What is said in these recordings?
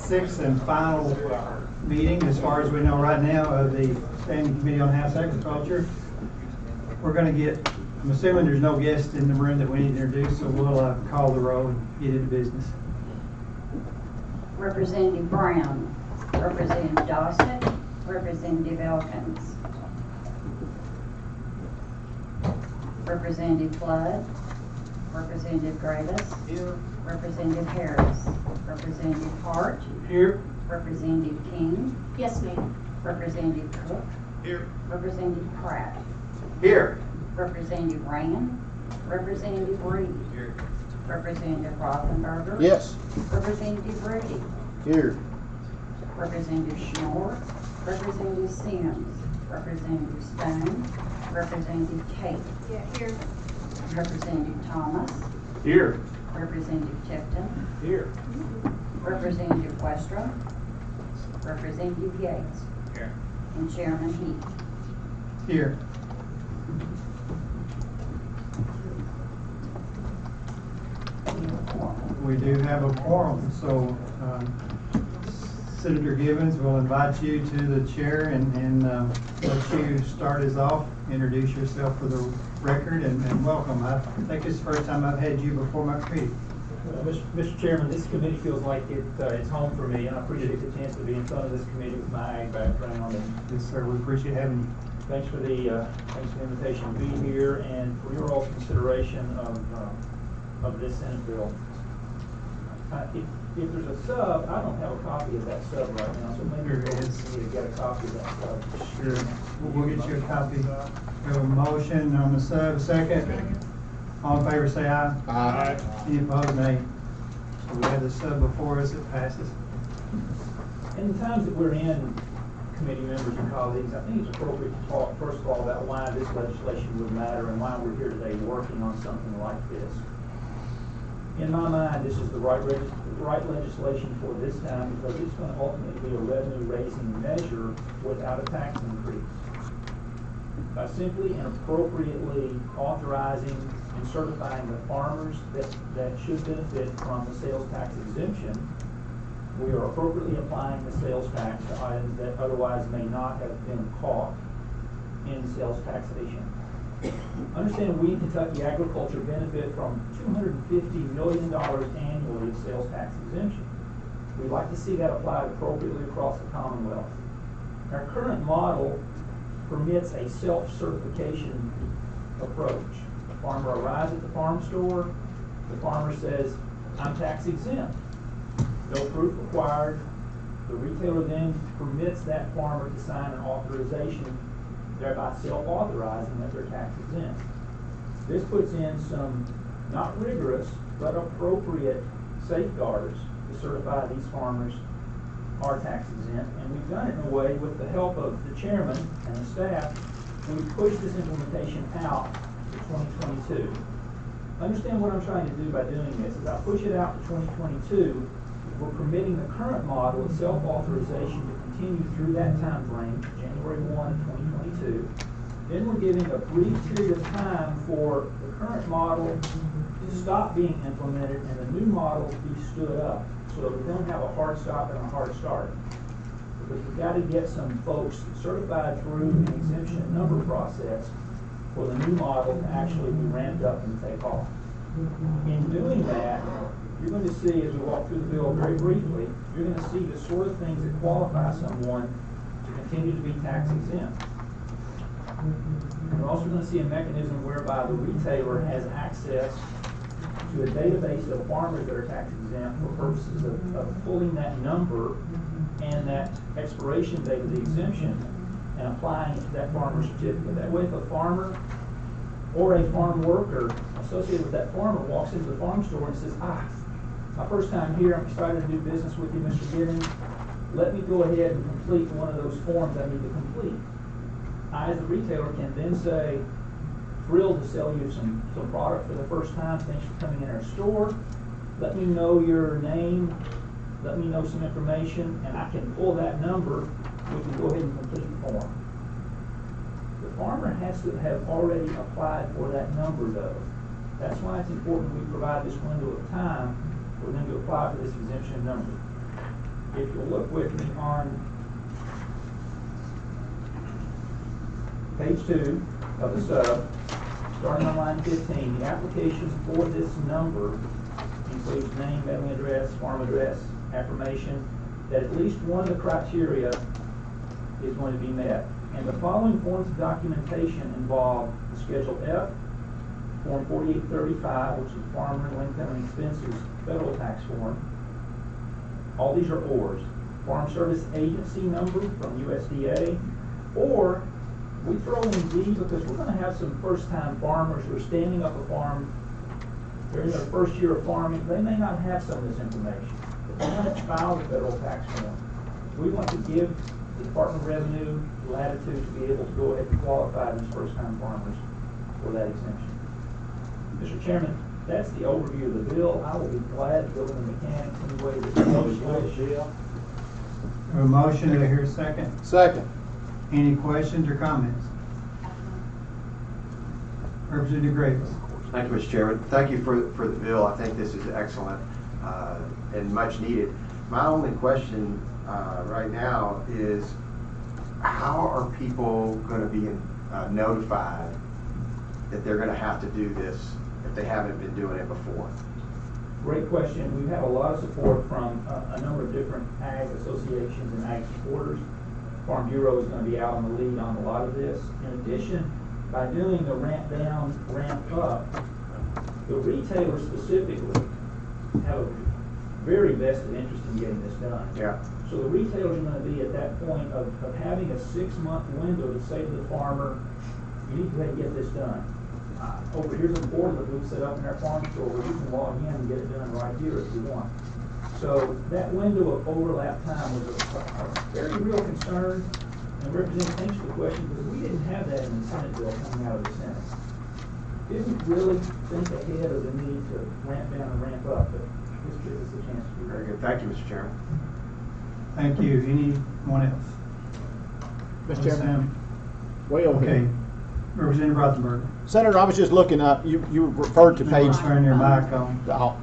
sixth and final meeting, as far as we know right now, of the Standing Committee on House Agriculture. We're going to get, I'm assuming there's no guests in the room that we need to introduce, so we'll call the roll and get into business. Representative Brown, Representative Dawson, Representative Elkins, Representative Flood, Representative Gravis, Here. Representative Harris, Representative Hart, Here. Representative King, Yes, ma'am. Representative Cook, Here. Representative Pratt, Here. Representative Rand, Representative Reed, Here. Representative Rothenberger, Yes. Representative Rudy, Here. Representative Schnorr, Representative Sims, Representative Stone, Representative Tate, Yeah, here. Representative Thomas, Here. Representative Tipton, Here. Representative Westra, Representative Yates, Here. and Chairman Heath. Here. We do have a quorum, so Senator Gibbons will invite you to the chair and let you start us off. Introduce yourself for the record and welcome. I think it's the first time I've had you before my committee. Mr. Chairman, this committee feels like it's home for me, and I appreciate the chance to be in front of this committee with my ag background. And Yes, sir. We appreciate having you. thanks for the invitation to be here and for your all's consideration of this Senate bill. If there's a sub, I don't have a copy of that sub right now, so maybe Here we'll it is. need to get a copy of that sub. Sure. We'll get you a copy. We have a motion on the sub, second. All in favor, say aye. Aye. Any opposed, nay. So we have the sub before us, it passes. In the times that we're in, committee members and colleagues, I think it's appropriate to talk, first of all, about why this legislation would matter and why we're here today working on something like this. In my mind, this is the right legislation for this time because it's going to ultimately be a revenue-raising measure without a tax increase. By simply and appropriately authorizing and certifying the farmers that should benefit from the sales tax exemption, we are appropriately applying the sales tax to items that otherwise may not have been caught in sales taxation. Understand we in Kentucky agriculture benefit from $250 million annually of sales tax exemption. We'd like to see that applied appropriately across the Commonwealth. Our current model permits a self-certification approach. The farmer arrives at the farm store, the farmer says, I'm tax exempt. No proof required. The retailer then permits that farmer to sign an authorization, thereby self-authorizing that they're tax exempt. This puts in some not rigorous but appropriate safeguards to certify these farmers are tax exempt, and we've done it in a way with the help of the chairman and the staff. We've pushed this implementation out to 2022. Understand what I'm trying to do by doing this. As I push it out to 2022, we're permitting the current model of self-authorization to continue through that time frame, January 1 of 2022. Then we're giving a brief period of time for the current model to stop being implemented and the new model to be stood up so that we don't have a hard stop and a hard start. Because we've got to get some folks certified through an exemption number process for the new model to actually be ramped up and take off. In doing that, you're going to see, as we walk through the bill very briefly, you're going to see the sort of things that qualify someone to continue to be tax exempt. You're also going to see a mechanism whereby the retailer has access to a database of farmers that are tax exempt for purposes of pulling that number and that expiration date of the exemption and applying it to that farmer's certificate. That way, if a farmer or a farm worker associated with that farmer walks into the farm store and says, my first time here, I'm excited to do business with you, Mr. Gibbons. Let me go ahead and complete one of those forms I need to complete. I, as a retailer, can then say, thrilled to sell you some product for the first time. Thanks for coming in our store. Let me know your name. Let me know some information, and I can pull that number. We can go ahead and complete the form. The farmer has to have already applied for that number, though. That's why it's important we provide this window of time for them to apply for this exemption number. if you'll look with me on page 2 of the sub, starting on line 15, the applications for this number includes name, mailing address, farm address, affirmation, that at least one of the criteria is going to be met. And the following forms of documentation involve Schedule F, Form 4835, which is Farm Rental Income and Expenses Federal Tax Form. All these are ORs. Farm Service Agency number from USDA, or we throw in D because we're going to have some first-time farmers who are standing up a farm. They're in their first year of farming. They may not have some of this information, but they haven't filed a federal tax form. We want to give the Department of Revenue latitude to be able to go ahead and qualify these first-time farmers for that exemption. Mr. Chairman, that's the overview of the bill. I will be glad to go into the mechanics any way that you wish. A motion, do I hear a second? Second. Any questions or comments? Representative Graves. Thank you, Mr. Chairman. Thank you for the bill. I think this is excellent and much needed. My only question right now is, how are people going to be notified that they're going to have to do this if they haven't been doing it before? Great question. We've had a lot of support from a number of different ag associations and ag supporters. Farm Bureau is going to be out on the lead on a lot of this. In addition, by doing the ramp down, ramp up, the retailers specifically have a very vested interest in getting this done. Yeah. So the retailers are going to be at that point of having a 6-month window to say to the farmer, you need to go ahead and get this done. Over here's a portal that we've set up in our farm store where you can log in and get it done right here if you want. So that window of overlap time was a very real concern, and Representative, thanks for the question, because we didn't have that in the Senate bill coming out of the Senate. Didn't really think ahead of the need to ramp down and ramp up, but this gives us a chance to do that. Very good. Thank you, Mr. Chairman. Thank you. Anyone else? Mr. Chairman. Sam? Way over Okay. here. Representative Rothenberg. Senator, I was just looking up, you referred to page. Turn your mic on. Oh.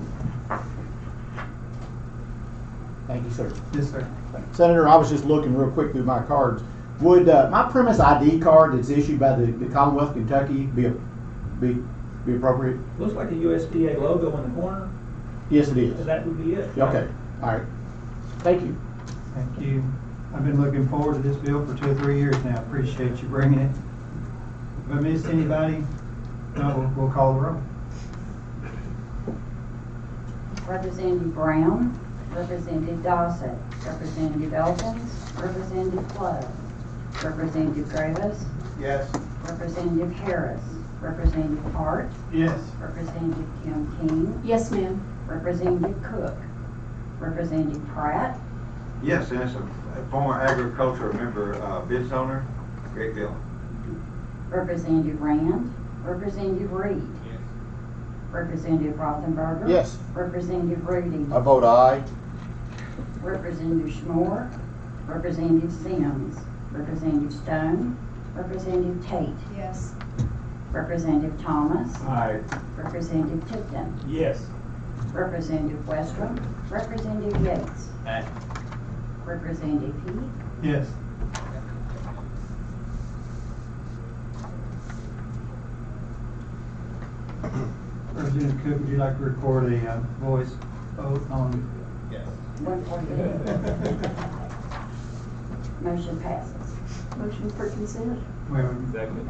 Thank you, sir. Yes, sir. Senator, I was just looking real quick through my cards. Would my premise ID card that's issued by the Commonwealth of Kentucky be appropriate? Looks like a USDA logo in the corner. Yes, it is. That would be it. Okay, all right. Thank you. Thank you. I've been looking forward to this bill for 2 or 3 years now. Appreciate you bringing it. If I missed anybody, no, we'll call the roll. Representative Brown, Representative Dawson, Representative Elkins, Representative Flood, Representative Gravis, Yes. Representative Harris, Representative Hart, Yes. Representative Kim King, Yes, ma'am. Representative Cook, Representative Pratt, Yes, and it's a former agricultural member, business owner. Great bill. Representative Rand, Representative Reed, Representative Rothenberger. Yes. Representative Rudy, I vote aye. Representative Schmore, Representative Sims, Representative Stone, Representative Tate, Yes. Representative Thomas, Aye. Representative Tipton, Yes. Representative Westrum, Representative Yates, Aye. Representative Heath, Yes. Representative Cook, would you like to record a voice vote on? Yes. 148. Motion passes. Motion for consent? Second.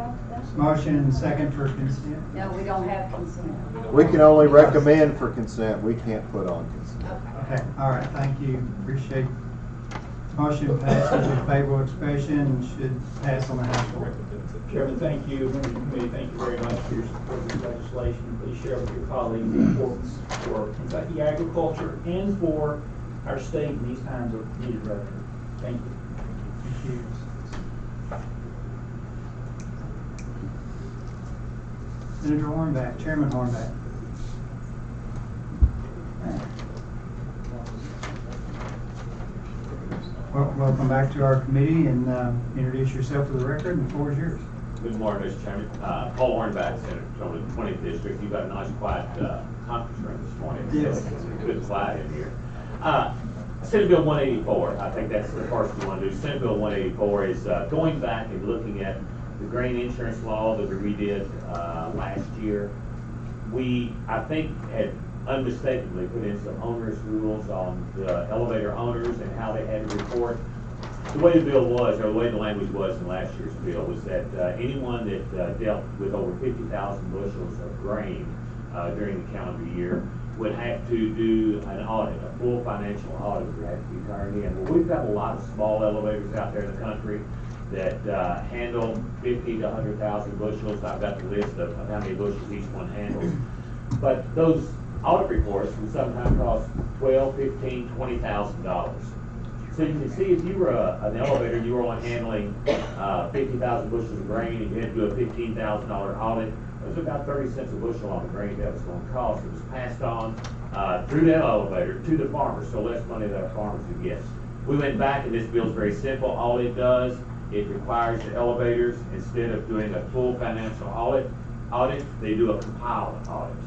Motion and second for consent. No, we don't have consent. We can only recommend for consent, we can't put on consent. Okay, all right, thank you, appreciate. Motion passes with favorable expression and should pass on the House floor. Chairman, thank you. Members of the committee, thank you very much for your support of this legislation. Please share with your colleagues the importance for Kentucky agriculture and for our state in these times of needed revenue. Thank you. Thank you. Senator Hornback, Chairman Hornback. Well, welcome back to our committee and introduce yourself for the record, and the floor is yours. Good morning, Mr. Chairman. Paul Hornback, Senator from the 20th District. You've got a nice quiet conference room this morning. Yes. So it's good quiet in here. Senate Bill 184, I think that's the first we want to do. Senate Bill 184 is going back and looking at the grain insurance law that we redid last year. We, I think, had unmistakably put in some onerous rules on the elevator owners and how they had to report. The way the bill was, or the way the language was in last year's bill, was that anyone that dealt with over 50,000 bushels of grain during the calendar year would have to do an audit, a full financial audit would have to be turned in. Well, we've got a lot of small elevators out there in the country that handle 50 to 100,000 bushels. I've got the list of how many bushels each one handles. But those audit reports would sometimes cost $12,000, $15,000, $20,000. So you can see if you were an elevator, you were only handling 50,000 bushels of grain, and you had to do a $15,000 audit, it was about 30 cents a bushel on the grain that was going to cost. It was passed on through that elevator to the farmers, so less money that our farmers would get. We went back, and this bill's very simple. All it does, it requires the elevators, instead of doing a full financial audit, they do a compiled audit.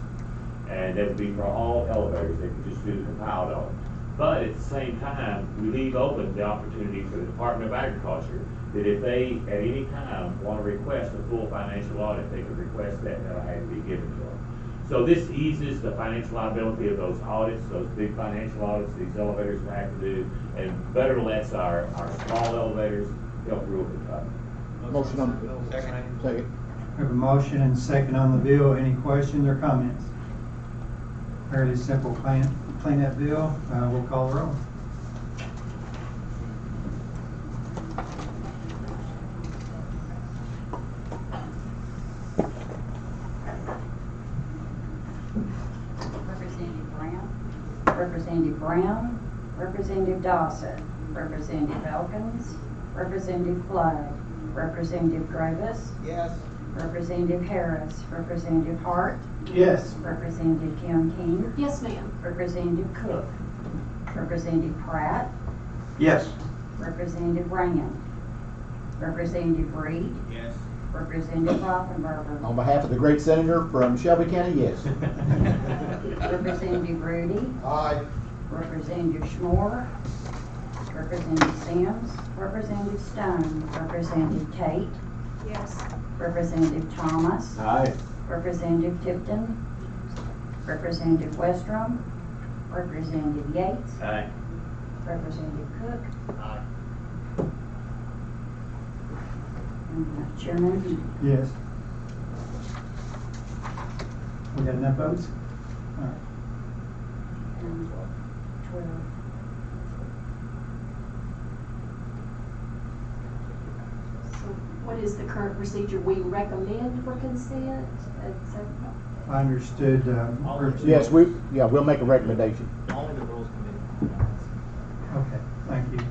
And that would be for all elevators, they could just do the compiled audit. But at the same time, we leave open the opportunity for the Department of Agriculture that if they, at any time, want to request a full financial audit, they could request that, and that'll have to be given to them. So this eases the financial liability of those audits, those big financial audits these elevators will have to do, and better lets our small elevators help rule the country. Motion on the bill. Second. Second. We have a motion and second on the bill. Any questions or comments? Fairly simple clean up bill. We'll call the roll. Representative Brown, Representative Dawson, Representative Elkins, Representative Flood, Representative Gravis, Yes. Representative Harris, Representative Hart, Yes. Representative Kim King, Yes, ma'am. Representative Cook, Representative Pratt, Yes. Representative Rand, Representative Reed, Yes. Representative Rothenberger, On behalf of the great senator from Shelby County, yes. Representative Rudy, Aye. Representative Schmore, Representative Sims, Representative Stone, Representative Tate, Yes. Representative Thomas, Aye. Representative Tipton, Representative Westrom, Representative Yates, Aye. Representative Cook, Aye. and Chairman Dean. Yes. We got enough votes? All right. And 12. So what is the current procedure? We recommend for consent? I understood, Yes, we'll make a recommendation. Only the rules committee. Okay, thank you.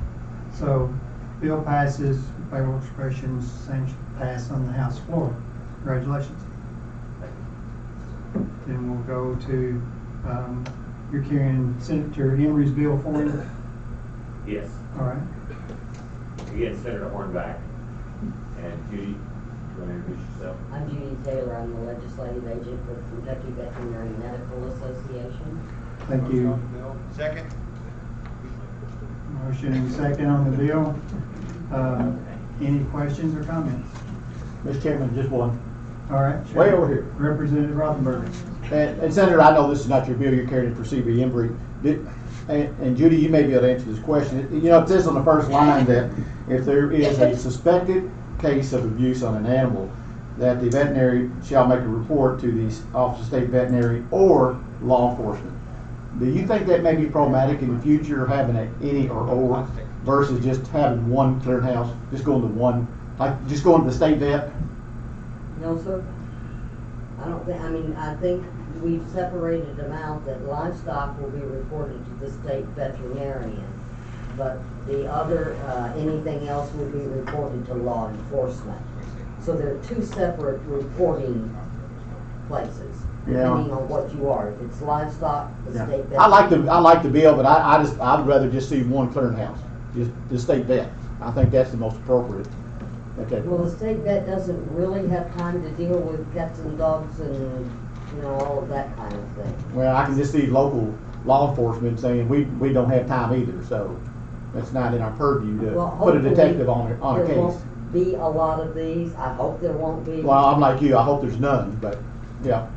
So, bill passes, favorable expressions, same pass on the House floor. Congratulations. Then we'll go to, you're carrying Senator Emery's bill for you? Yes. All right. Again, Senator Hornback. And Judy, you want to introduce yourself? I'm Judy Taylor. I'm the legislative agent for the Kentucky Veterinary Medical Association. Thank you. Second. Motion and second on the bill. Any questions or comments? Mr. Chairman, just one. All right. Way over here. Representative Rothenberger. And Senator, I know this is not your bill, you're carrying it for C.B. Embry. And Judy, you may be able to answer this question. You know, it says on the first line that if there is a suspected case of abuse on an animal, that the veterinary shall make a report to the Office of State Veterinary or law enforcement. Do you think that may be problematic in the future, having any or versus just having one clearinghouse, just going to one, like just going to the state vet? No, sir. I think we've separated them out that livestock will be reported to the state veterinarian, but the other, anything else will be reported to law enforcement. So there are two separate reporting places, depending on what you are. If it's livestock, the state veterinarian. I like the bill, but I'd rather just see one clearinghouse, just the state vet. I think that's the most appropriate. Okay. Well, the state vet doesn't really have time to deal with cats and dogs and, all of that kind of thing. Well, I can just see local law enforcement saying, we don't have time either, so that's not in our purview to Well, put a hopefully detective on a there case. won't be a lot of these. I hope there won't be. Well, I'm like you, I hope there's none, but, yeah.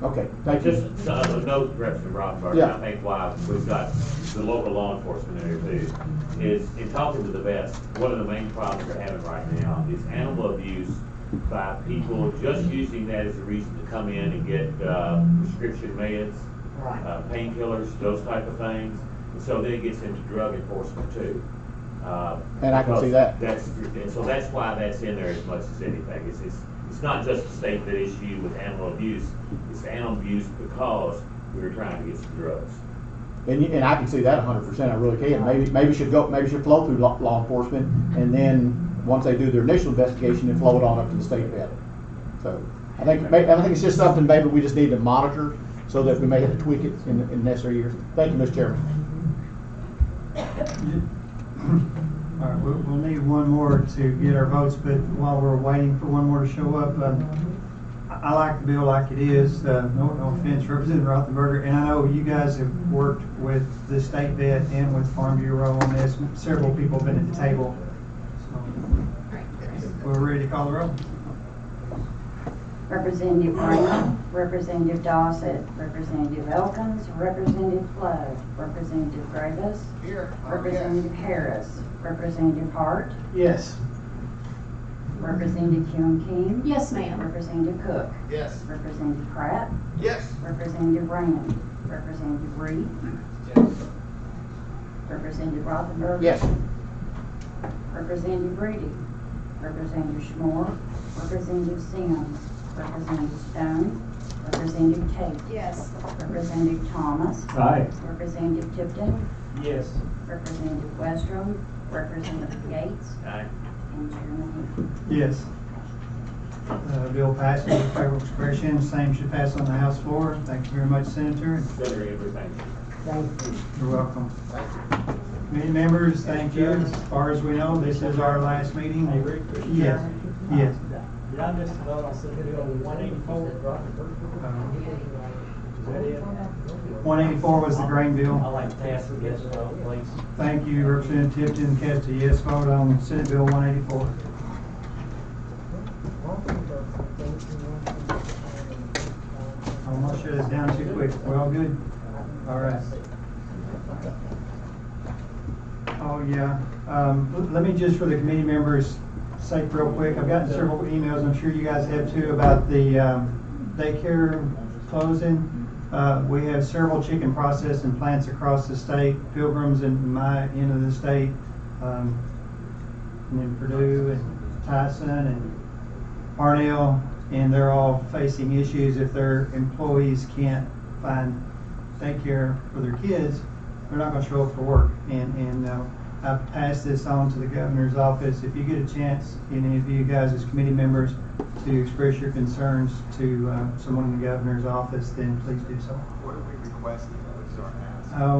Okay, thank you. Just a note, Representative Rothenberg, Yeah. I think why we've got the local law enforcement in here too, is in talking to the vets, one of the main problems they're having right now is animal abuse by people just using that as a reason to come in and get prescription meds, Right. painkillers, those type of things. And so then it gets into drug enforcement too. And I can see that. And so that's why that's in there as much as anything. It's not just a statement issue with animal abuse, it's animal abuse because we were trying to get some drugs. And I can see that 100%, I really can. Maybe should flow through law enforcement, and then, once they do their initial investigation, then flow it on up to the state vet. So, I think it's just something maybe we just need to monitor, so that we may have to tweak it in necessary years. Thank you, Mr. Chairman. All right, we'll need one more to get our votes, but while we're waiting for one more to show up, I like the bill like it is. No offense, Representative Rothenberger, and I know you guys have worked with the state vet and with Farm Bureau on this. Several people have been at the table. So we're ready to call the roll. Representative Brown, Representative Dossett, Representative Elkins, Representative Flood, Representative Gravis. Here. Representative Harris, Representative Hart, Yes. Representative Keon King. Yes, ma'am. Representative Cook, Yes. Representative Pratt, Yes. Representative Rand, Representative Reed, Yes. Representative Rothenberg. Yes. Representative Reedy, Representative Schmore, Representative Sims, Representative Stone, Representative Tate. Yes. Representative Thomas. Aye. Representative Tipton, Yes. Representative Westrom, Representative Gates, Aye. and Chairman Hill. Yes. Bill passes with favorable expression. Same should pass on the House floor. Thank you very much, Senator. Senator Avery, thank you. Thank you. You're welcome. Committee members, thank you. As far as we know, this is our last meeting. Yes. Yes. Did I miss the vote on Senate Bill 184? Is that it? 184 was the grain I'd bill. like to pass the yes vote, please. Thank you, Representative Tipton. Cast a yes vote on Senate Bill 184. I won't shut this down too quick. We're all good? All right. Oh, yeah. Let me just, for the committee members' sake real quick, I've gotten several emails, I'm sure you guys have too, about the daycare closing. We have several chicken processing plants across the state, Pilgrims in my end of the state, and then Purdue and Tyson and Parnell, and they're all facing issues if their employees can't find daycare for their kids. They're not going to show up for work. And I've passed this on to the governor's office. If you get a chance, any of you guys as committee members, to express your concerns to someone in the governor's office, then please do so. What are we requesting? What's our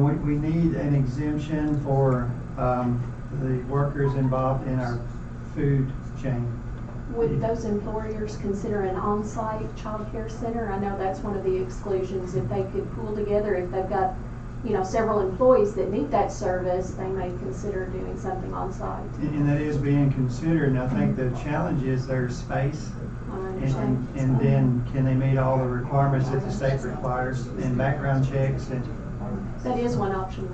ask? We need an exemption for the workers involved in our food chain. Would those employers consider an on-site child care center? I know that's one of the exclusions. If they could pool together, if they've got, several employees that need that service, they may consider doing something on-site. And that is being considered, and I think the challenge is their space. I understand. And then can they meet all the requirements that the state requires, and background checks, and That is one option.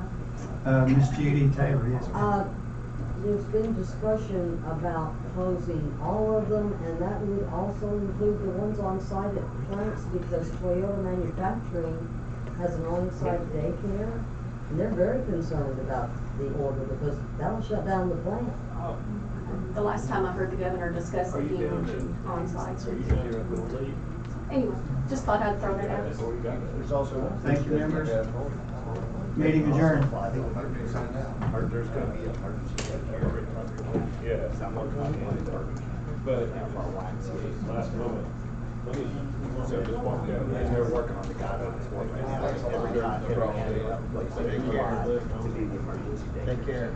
Ms. Judy Taylor, yes. There's been discussion about closing all of them, and that would also include the ones on site at plants, because Toyota Manufacturing has an on-site daycare, and they're very concerned about the order, because that'll shut down the plant. The last time I heard the governor discuss it, he mentioned on-sites. Anyway, just thought I'd throw that out. Thank you, members. Meeting adjourned. There's gonna be emergency. Yeah. But last moment. So just walk down. They're working on the guy that's working. Take care.